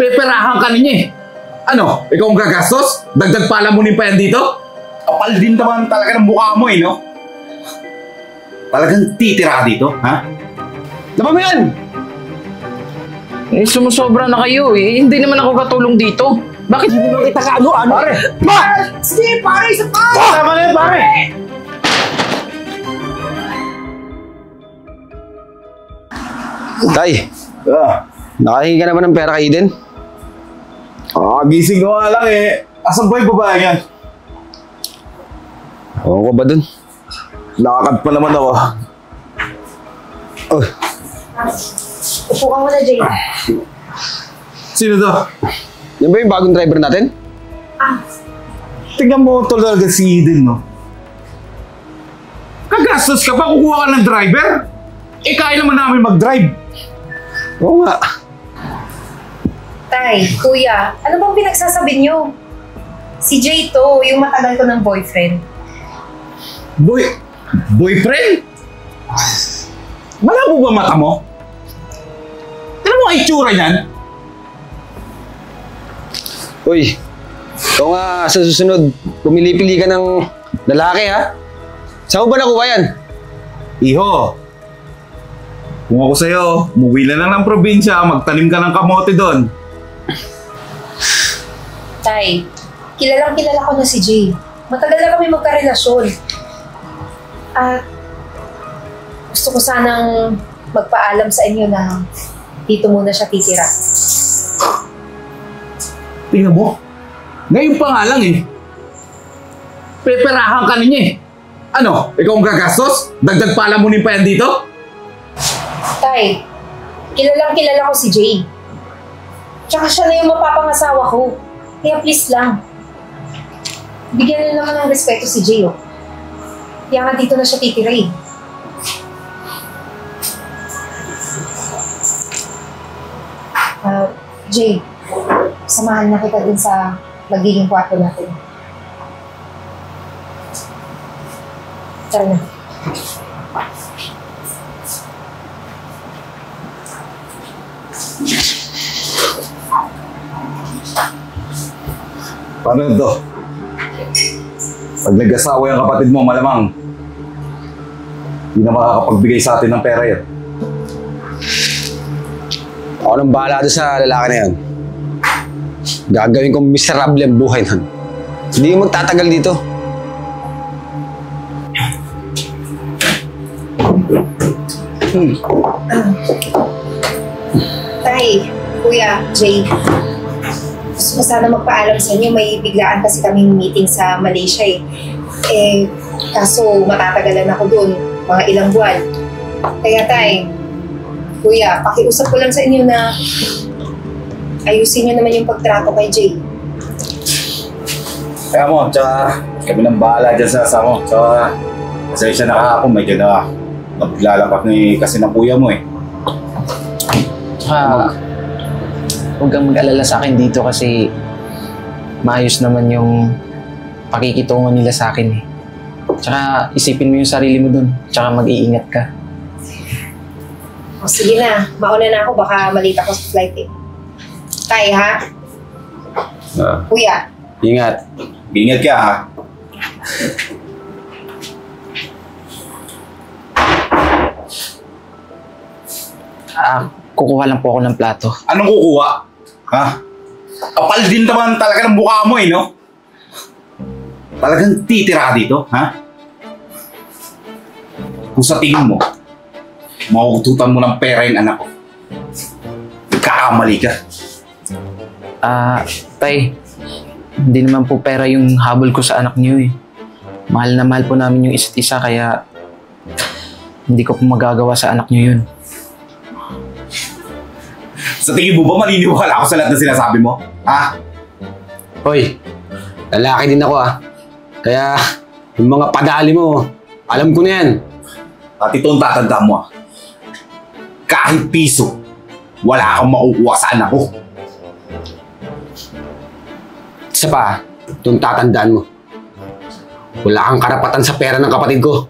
Peperahan ka niya eh. Ano? Ikaw ang gagastos? Dagdag palamunin pa yan dito? Kapal din naman talaga ng mukha mo eh, no? Talagang titira ka dito, ha? Laban mo yan! Eh, sumusobra na kayo eh. Hindi naman ako katulong dito. Bakit hindi mo kita kaano-ano? Pare! Ma! Sige, pare! Isa pa! Tama na yun, pare! Tay, nakahingi ka na ba ng pera kay Eden? Gising ko nga lang eh. Asan ba yung babae yan? Oo ko ba dun? Nakakad pa naman ako. Oh, Upo ka muna, Jay. Sino to? yan ba yung bagong driver natin? Tingnan mo talaga si Eden, no? Kagastos ka pa, kukuha ka ng driver? Eh, kaya naman namin mag-drive. Oo nga. Tay, kuya, ano bang pinagsasabi niyo? Si Jay to, yung matagal ko ng boyfriend. Boyfriend? Malabo ba mata mo? Alam mo ang itsura niyan? Uy, ikaw nga sa susunod, pumili-pili ka ng lalaki ha? Saan mo ba nakuha yan? Iho, kung ako sa'yo, umuwi na lang ng probinsya, magtanim ka ng kamote doon. Tay, kilalang kilala ko na si Jay. Matagal na kami magkarelasyon. At gusto ko sanang magpaalam sa inyo na dito muna siya titira. Tingnan mo, ngayon pa nga lang eh. Peperahan ka niya eh. Ano, ikaw ang gagastos? Dagdag palamunin pa yan dito? Tay, kilalang kilala ko si Jay. Tsaka siya na yung mapapangasawa ko. Kaya please lang, bigyan na naman ng respeto si Jay, oh. Kaya nga dito na siya titira eh. Jay, samahan na kita din sa magiging kwarto natin. Tara na. Paano ito? Pag nag-asawa yung kapatid mo, malamang hindi na makakapagbigay sa atin ng pera yan. Ako nang bahala doon sa lalaki na yan. Gagawin kong miserable ang buhay nun. Hindi yung magtatagal dito. Tay, Kuya, Jay, gusto ko sana magpaalam sa inyo. May biglaan kasi kaming meeting sa Malaysia eh. Kaso matatagalan ako doon, mga ilang buwan. Kaya tay, Kuya, pakiusap ko lang sa inyo na ayusin nyo naman yung pagtrato kay Jay. Kaya mo, tsaka kami nang bahala dyan sa asa mo. Tsaka pasensya na kahapon, medyo na naglalapak ni kasi ng kuya mo eh. Tsaka, huwag kang mag-alala sa akin dito kasi maayos naman yung pakikitungo nila sa akin eh. Tsaka isipin mo yung sarili mo dun. Tsaka mag-iingat ka. O sige na, mauna na ako, baka malita ako sa flight eh. Tay ha? Kuya. Ingat. Ingat ka ha. Kukuha lang po ako ng plato. Anong kukuha? Ha? Kapal din naman talaga ng mukha mo eh, no? Talagang titira ka dito, ha? Kung sa tingin mo, makukututan mo ng pera yung anak ko. Nagkakamali ka. Tay, hindi naman po pera yung habol ko sa anak niyo eh. Mahal na mahal po namin yung isa't isa kaya hindi ko po magagawa sa anak niyo yun. Sa tingin mo ba maniniwala ako sa lahat na sinasabi mo? Ha? Hoy, lalaki din ako ah. Kaya yung mga padali mo, alam ko na yan. At ito ang tatandaan mo, kahit piso, wala kang makukuha sa anak ko. Isa pa, itong tatandaan mo. Wala kang karapatan sa pera ng kapatid ko.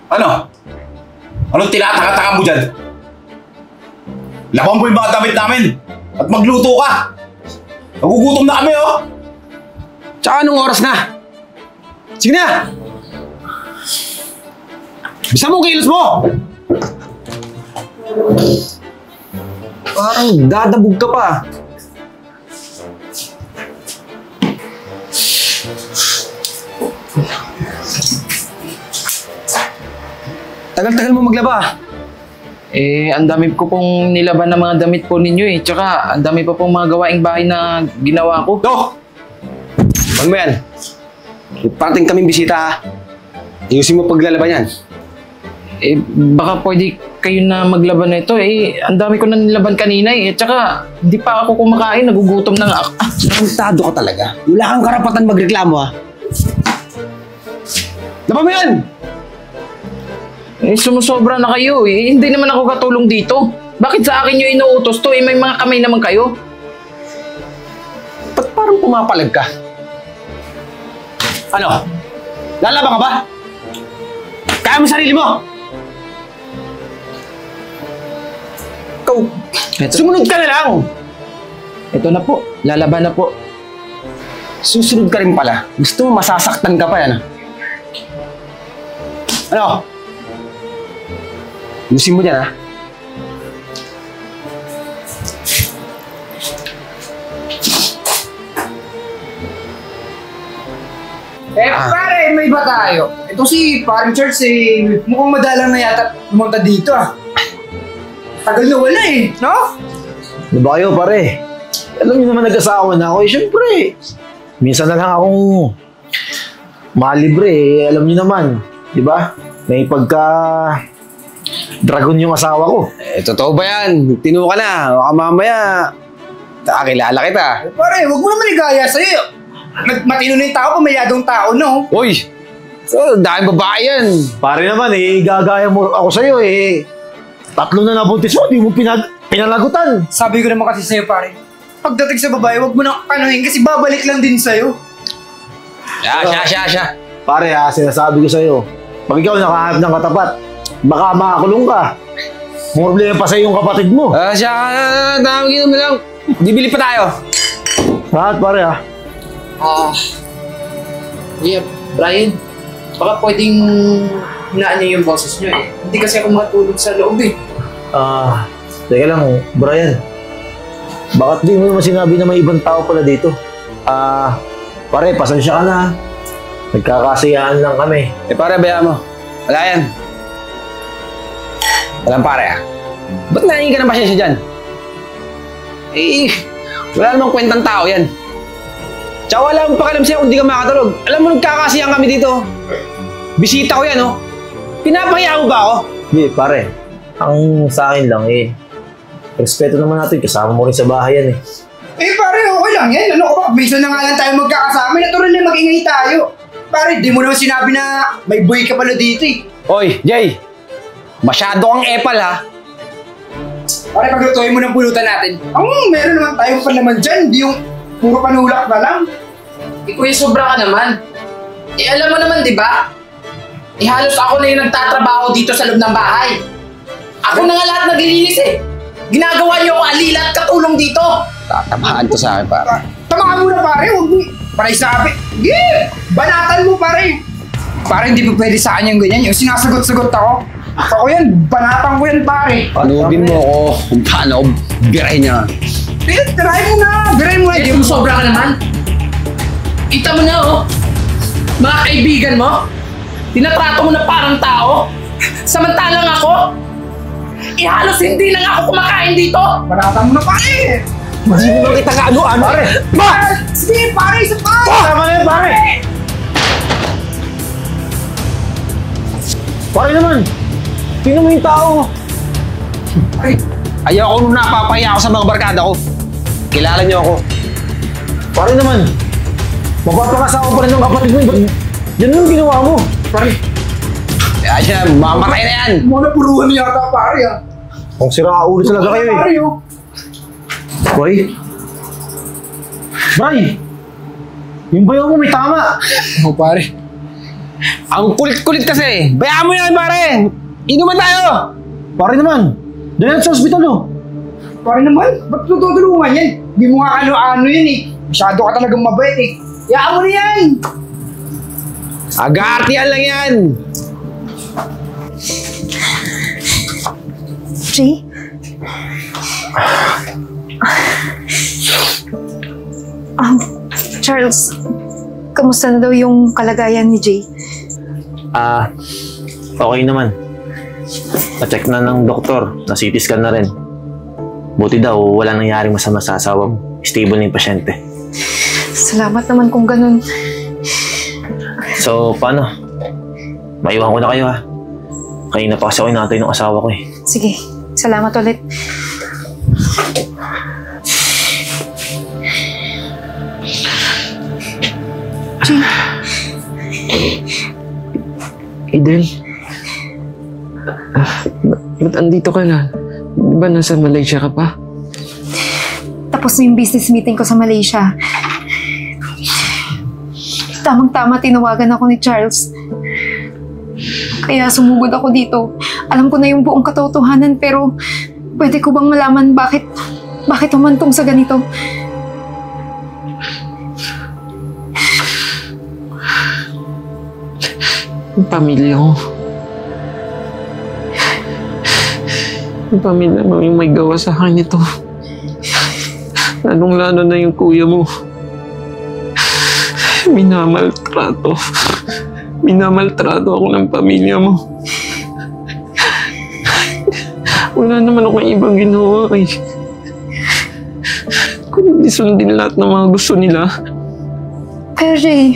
Ano? Anong tinataka-taka mo dyan? Laban mo yung mga damit namin! At magluto ka! Nagugutom na kami, oh! Tsaka anong oras na? Sige na! Bisa mo ang kilos mo! Parang dadabog ka pa. Tagal-tagal mo maglaba. Ang dami ko pong nilaban ng mga damit po ninyo eh. Tsaka, ang dami pa pong mga gawaing bahay na ginawa ko. Do! Huwag mo yan. Parating kaming bisita ha. Ayusin mo paglalaban yan. Baka pwede kayo na maglaban na ito eh. Ang dami ko na nilaban kanina eh. Tsaka, hindi pa ako kumakain. Nagugutom na nga ako. Tarantado ka talaga. Wala kang karapatan magreklamo ha. Laban mo yan! Sumusobra na kayo eh. Hindi naman ako katulong dito. Bakit sa akin nyo inuutos to? May mga kamay naman kayo. Ba't parang pumapalag ka? Ano? Lalaban ka ba? Kaya mo sarili mo! Ikaw, sumunod ka na lang! Ito na po. Lalaban na po. Susunod ka rin pala. Gusto mo masasaktan ka pa yan. Ano? Ayusin mo dyan ha. Pare, may iba tayo. Ito si parang Charles mukhang madalang na yata pumunta dito Tagal na wala no? Ano ba kayo, pare? Alam niyo naman nag-asawa na ako. Siyempre, minsan na lang akong malibre. Alam niyo naman, di ba? May pagka-dragon yung asawa ko. Totoo ba yan? Tinu ka na. Baka mamaya, kakilala kita. Pare, wag mo naman igaya sa'yo. Matino na yung tao, pumayadong tao, no? Uy! Dahil babae yan. Pare naman, gagaya mo ako sa'yo, 3 na nabuntis mo, di mo pinalagutan. Sabi ko naman kasi sa'yo, pare. Pagdating sa babae, wag mo nang kanuhin kasi babalik lang din sa'yo. Siya. Pare sinasabi ko sa'yo, pag ikaw nakahanap ng katapat, baka makakulong ka. Problema pa sa'yo yung kapatid mo. Siya, tawagin mo lang. Bibili pa tayo. Lahat, pare Yeah, Brian. Baka pwedeng hinaan niyo yung boses niyo eh. Hindi kasi ako makatulog sa loob eh. Teka lang, Brian. Bakit di mo naman sinabi na may ibang tao pala dito? Pare, pasensya ka na. Nagkakasiyaan lang kami. Pare, bayaan mo. Wala yan. Walang pare Ba't nahingi ka ng pasensya dyan? Wala namang kwentang tao yan. Tsaka wala akong pakialam sa'yo kung di ka makatulog. Alam mo, nagkakasiyang kami dito. Bisita ko yan, Pinapahiya mo ba ako? Hindi, pare. Ang sa akin lang, respeto naman natin. Kasama mo rin sa bahay yan, Pare, okay lang yan. Ano ko ba? Minsan na nga lang tayo magkakasama. Natural na mag-ingay tayo. Pare, di mo naman sinabi na may boy ka pala dito Hoy, Jay! Masyado kang epal, ha? Pare, paglutuin mo ng pulutan natin. Meron naman tayong palaman dyan. Hindi yung puro panulak na lang. Kuya, sobra ka naman. Alam mo naman, di ba? Halos ako na yung nagtatrabaho dito sa loob ng bahay. Ako na nga lahat naglilinis Ginagawa niyo ako alila at katulong dito. Tatamaan to sa akin, pare. Tamaan mo na, pare. Huwag mo. Pare, sabi. Banatan mo, pare. Pare, hindi pa pwede sa kanya yung ganyan. Yung sinasagot-sagot ako. Ako yan. Banatan ko yan, pare. Panugin mo ako kung paano ako birahin niya. Try mo na. Biray mo na. Sobra ka naman. Kita mo na, Mga kaibigan mo, tinatrato mo na parang tao. Samantalang ako, halos hindi lang ako kumakain dito. Banatan mo na, pare. Hindi mo kita kaano-ano. Pare! Sige, pare. Isa pa. Tama na yan, pare! Pare naman! Tingnan mo yung tao! Ayaw ko nung napapahiya ako sa mga barkada ko. Kilala niyo ako. Pare naman! Mapapakasawa pa rin ng kapatid mo. Yan yung ginawa mo. Pare. Siya, mamatay na yan. Mga napuruhan yata, pare, Kung sira-ulo talaga kayo, Pare, Boy? Bray! Yung bayaw mo may tama! pare. Ang kulit-kulit kasi. Bayaan mo yan, pare. Inuman tayo. Pare naman! Dahil sa ospital, Pare naman, ba't tutulungan yan? Hindi mo nga ano-ano yan eh. Masyado ka talagang mabait eh. Yaan mo na yan! Agatian lang yan! Jay? Charles, kamusta na daw yung kalagayan ni Jay? Okay naman. Pa-check na ng doktor, na CT scan na rin. Buti daw, wala nangyaring masama sa asawa mo. Stable na yung pasyente. Salamat naman kung ganun. So, paano? Maiwan ko na kayo ha. Kanina pa kasi ako inatay ng asawa ko eh. Sige, salamat ulit. Jay, Eden? Ba't andito ka na? Di ba nasa Malaysia ka pa? tapos na yung business meeting ko sa Malaysia. Tamang-tama tinawagan ako ni Charles. Kaya sumugod ako dito. Alam ko na yung buong katotohanan pero pwede ko bang malaman bakit humantong sa ganito? Yung pamilya ko. Yung pamilya mo yung may gawa sa akin ito. Lalong-lalo na yung kuya mo. Minamaltrato. Minamaltrato ako ng pamilya mo. Wala naman akong ibang ginawa eh. Kung hindi sundin lahat ng mga gusto nila. Pero Jay,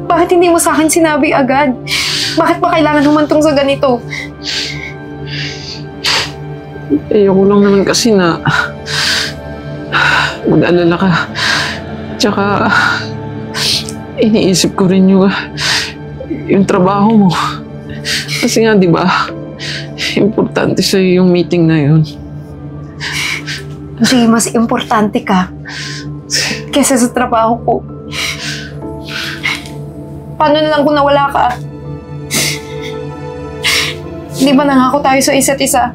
bakit hindi mo sa akin sinabi agad? Bakit ba kailangan humantong sa ganito? Ayoko lang naman kasi na mag-alala ka. Tsaka iniisip ko rin yung trabaho mo. Kasi nga, di ba, importante sa'yo yung meeting na yun. Jay, mas importante ka kesa sa trabaho ko. Paano na lang kung nawala ka? Di ba nangako tayo sa isa't isa?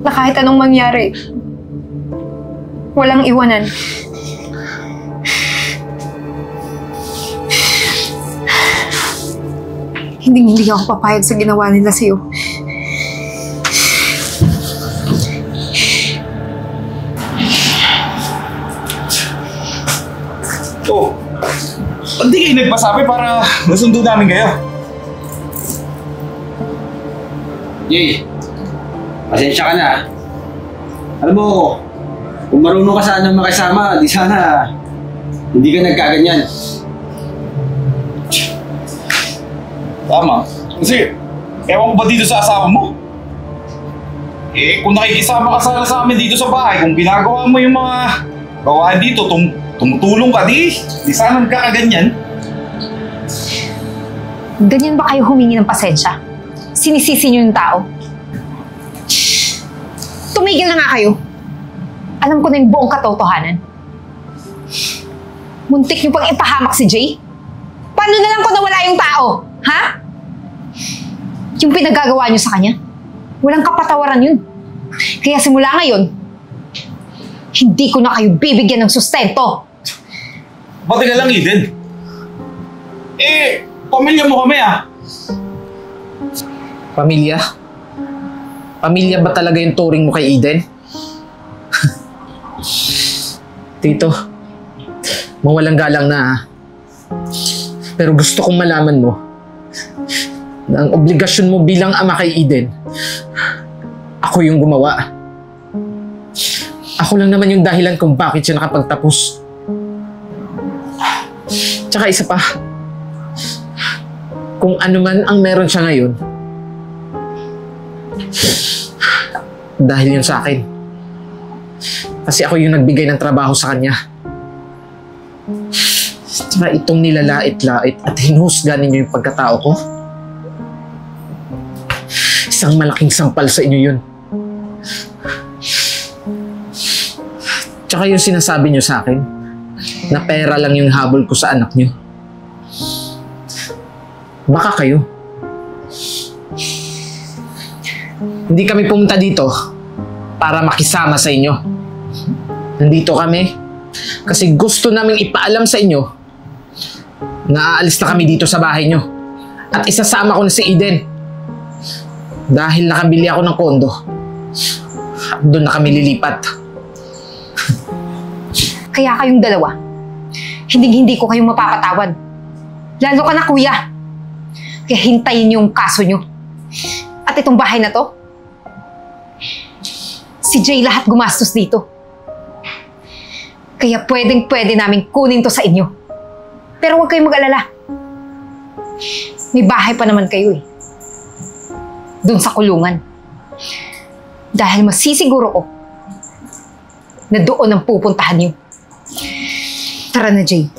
Na kahit anong mangyari, walang iwanan. Hindi ako papayag sa ginawa nila sa'yo. Oh, hindi kayo nagpasabi para nasundo namin kayo. Jay, pasensya ka na. Alam mo, kung marunong ka sana makisama, di sana hindi ka nagkaganyan. Tama. Kasi, ewan ko ba dito sa asawa mo? Eh, kung nakikisama ka sana sa amin dito sa bahay, kung ginagawa mo yung mga gawain dito, tumutulong ka, di sana nagkakaganyan. Ganyan ba kayo humingi ng pasensya? Sinisisi niyo yung tao? Tumigil na nga kayo. Alam ko na yung buong katotohanan. Muntik niyo pang ipahamak si Jay? Paano na lang kung nawala yung tao? Ha? Yung pinagagawa niyo sa kanya? Walang kapatawaran yun. Kaya simula ngayon, hindi ko na kayo bibigyan ng sustento. Pati ka lang, Eden. Eh, pamilya mo kami ah. Pamilya? Pamilya ba talaga yung turing mo kay Eden? Tito, mawalang galang na ha. Pero gusto kong malaman mo na ang obligasyon mo bilang ama kay Eden, ako yung gumawa. Ako lang naman yung dahilan kung bakit siya nakapagtapos. Tsaka isa pa, kung ano man ang meron siya ngayon, dahil yun sa akin. Kasi ako yung nagbigay ng trabaho sa kanya. Tsaka itong nilalait-lait at hinusga ninyo yung pagkatao ko, isang malaking sampal sa inyo yun. Tsaka yung sinasabi nyo sa akin, na pera lang yung habol ko sa anak nyo. Baka kayo. Hindi kami pumunta dito para makisama sa inyo. Nandito kami kasi gusto naming ipaalam sa inyo na aalis na kami dito sa bahay nyo. At isasama ko na si Eden. Dahil nakabili ako ng kondo. At doon na kami lilipat. Kaya kayong dalawa, hindi ko kayong mapapatawad. Lalo ka na, kuya. Kaya hintayin yung kaso nyo. At itong bahay na to, si Jay lahat gumastos dito. Kaya pwede namin kunin to sa inyo. Pero huwag kayong mag-alala. May bahay pa naman kayo eh. Doon sa kulungan. Dahil masisiguro ko na doon ang pupuntahan niyo. Tara na, Jay.